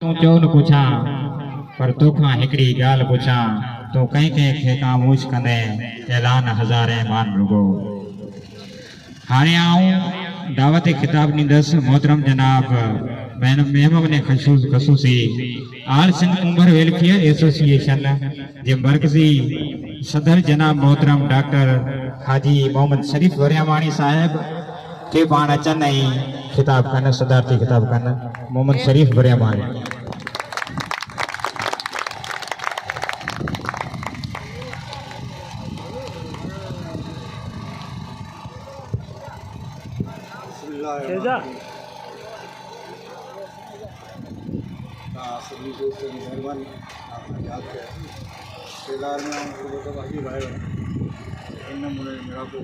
तूं चओ न पुछां पर तोखां हिकिड़ी ॻाल्हि पुछां तूं कंहिं खे ख़ामोश कंदे ऐलान हज़ारे मान रुगो। हाणे आऊं दावत खिताब ॾींदुसि मोहतरम जनाब मेहमान खसूसी आल सिंध उमर वेलफेयर एसोसिएशन जे मरकज़ी सदर जनाब मोहतरम डॉक्टर हाजी मोहम्मद शरीफ वरियामाणी साहिब के पाण अचनि ऐं खिताब कनि सदारती खिताब कनि। मोहम्मद शरीफ वरियामाणी। सभी दोस्तों की मेहरबानी आपने याद किया केदार में हम लोगों को बाकी भाई इन नमूने मेरा को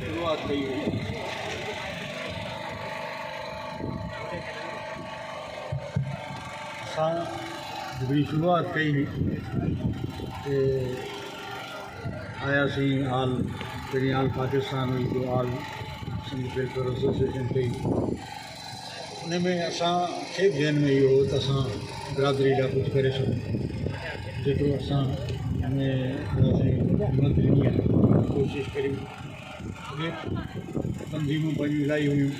शुरुआत कई हुई जबरी शुरुआत कई हुई आया सी आल जॾहिं आल पाकिस्तान हुई जो आल सिंध वेलफेयर एसोसिएशन कई उन में असांखे ध्यान में इहो हो त असां बिरादरी लाइ कुझु करे सघूं जेको असां में हिमत ॾिनी आहे कोशिशि करियूं। अॻे तंज़ीमूं पंहिंजूं इलाही हुयूं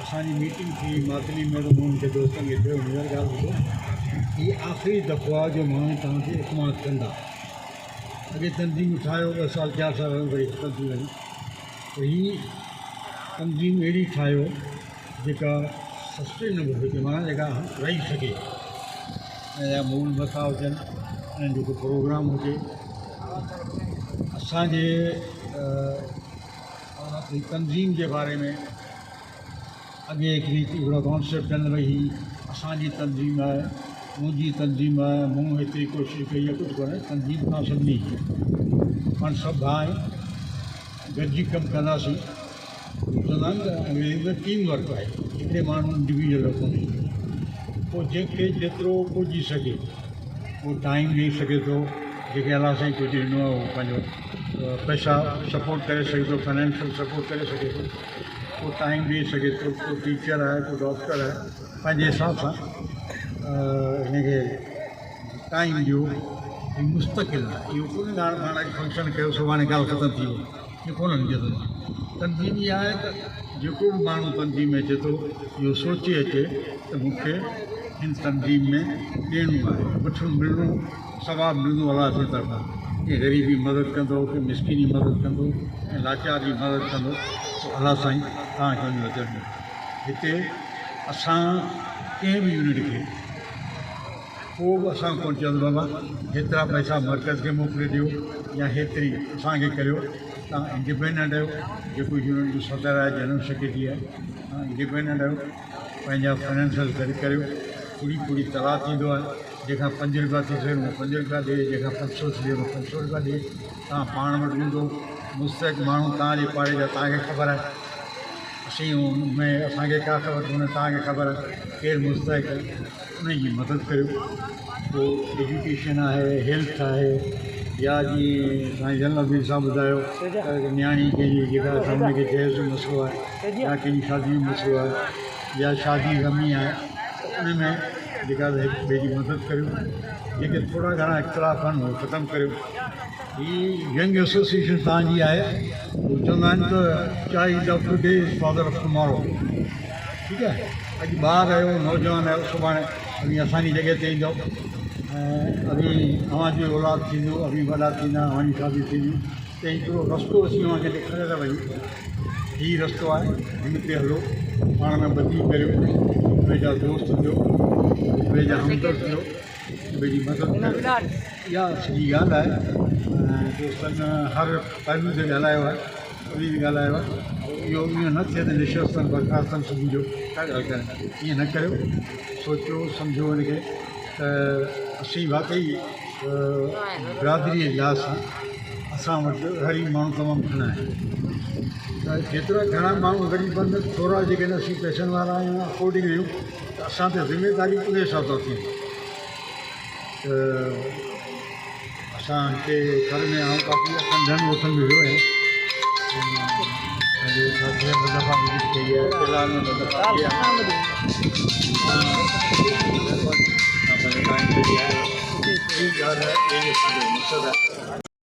असांजी मीटिंग थी मातली में त मूं उनखे दोस्तनि खे चयो हींअर ॻाल्हि ॿुधो हीअ आख़िरी दफ़ो आहे जो माण्हू तव्हांखे इस्तेमालु कंदा। अॻे तंज़ीम ठाहियो 2 साल 4 साल वरी ख़तमु थी वई त हीअ तंज़ीम अहिड़ी ठाहियो जेका सस्टेनेबल हुजे माना जेका रही सघे ऐं जा मूल मथा हुजनि ऐं जेको प्रोग्राम हुजे असांजे तंज़ीम जे बारे में अॻे हिकिड़ी हिकिड़ो कॉन्सेप्ट हल भई ही असांजी तंज़ीम आहे मुंहिंजी तंज़ीम आहे मूं हेतिरी कोशिशि कई आहे कुझु कोन्हे तंज़ीम खां सभिनी पाण सभु भाउ गॾिजी कमु कंदासीं चवंदा आहिनि त अंग्रेज़ी में टीम वर्क आहे हिकिड़े माण्हू इंडिविजुअल कोन्हे पोइ जंहिंखे जेतिरो पुॼी सघे उहो टाइम ॾेई सघे थो जेके अलाह साईं कुझु ॾिनो आहे उहो पंहिंजो पैसा सपोर्ट करे सघे थो फाइनेंशियल सपोर्ट करे सघे थो को टाइम ॾेई सघे थो को टीचर आहे को डॉक्टर आहे पंहिंजे हिसाब सां हिनखे टाइम ॾियो हीउ मुस्तक़िल आहे इहो कोन्हे हाणे पाण फंक्शन कयो सुभाणे ॻाल्हि ख़तमु थी वियो इहो कोन निकिरंदो आहे। तंज़ीम इहा आहे त जेको बि माण्हू तंज़ीम में अचे थो इहो सोचे अचे त मूंखे हिन तंज़ीम में ॾियणो आहे वठणु मिलणो सवाबु मिलंदो अलाह जे तरफ़ां के ग़रीबी मदद कंदो के मिसकिनी मदद कंदो ऐं लाचार जी मदद कंदो अलाह साईं तव्हांखे वञी वधंदो। हिते असां कंहिं बि यूनिट खे को बि असां कोन चवंदो बाबा हेतिरा पैसा मर्कज़ खे मोकिले ॾियो या हेतिरी असांखे करियो तव्हां इंडिपेंडेंट आहियो जेको यूनिट जो सदर आहे जनरल सेक्रेटरी आहे तव्हां इंडिपेंडेंट आहियो पंहिंजा फाइनेंशियल करियो पूरी तलाह थींदो आहे जंहिंखां 5 रुपया थी सघे उहो 5 रुपया ॾिए जंहिंखां 500 थी सघे उहो 500 रुपया ॾिए तव्हां पाण वटि हूंदो मुस्तक़ माण्हू तव्हांजे पाड़े जा तव्हांखे ख़बर आहे असीं में असांखे का ख़बर कोन्हे तव्हांखे ख़बर आहे केरु मुस्तक़ उनजी मदद करियो। पोइ एजुकेशन आहे हेल्थ आहे या जीअं साईं जनरल बि सां ॿुधायो न्याणी कंहिंजी जेका हुनखे जहेज़ जो मसइलो आहे या कंहिंजी शादी जो मसइलो आहे या शादी गमी आहे उन में जेका हिक ॿिए जी मदद करियो जेके थोरा घणा इख़्तिलाफ़ आहिनि उहो ख़तमु करियो। हीअ यंग एसोसिएशन तव्हांजी आहे उहो चवंदा आहिनि त child of today is father of tomorrow ठीकु आहे अॼु ॿार आहियो नौजवान आहियो सुभाणे अभी असांजी जॻह ते ईंदो ऐं अभी तव्हांजो औलाद थींदो अभी वॾा थींदा तव्हांजी शादी थींदी त हिकिड़ो रस्तो असीं तव्हांखे ॾेखारे था वञूं हीउ रस्तो आहे हिन ते हलो पाण में ॿधी करियो ॿिए जा दोस्त थियो ॿिए जा हमदर्द थियो ॿिए जी मदद करियो इहा सॼी ॻाल्हि आहे ऐं दोस्तनि हर पहलू ते ॻाल्हायो आहे वरी बि ॻाल्हायो आहे इहो ईअं न थिए त निशस्तनि बरखास्तनि सुबुह जो छा ॻाल्हि कनि ईअं न करियो सोचो सम्झो हिनखे त असीं वाक़ई बिरादरी जे लिहाज़ सां असां वटि हर ई माण्हू तमामु घणा आहिनि त जेतिरा घणा माण्हू ग़रीब आहिनि थोरा जेके असीं पैसनि वारा आहियूं अफोर्डिंग आहियूं त असां ते ज़िमेदारी उन हिसाब सां थींदी त असांखे घर में आऊं काफ़ी धन वठन में वियो आहे दफ़ा विज़िट कई आहे फिलहाल में दफ़ा कई आहे टाइम ॻाल्हि आहे असांजो मक़सदु आहे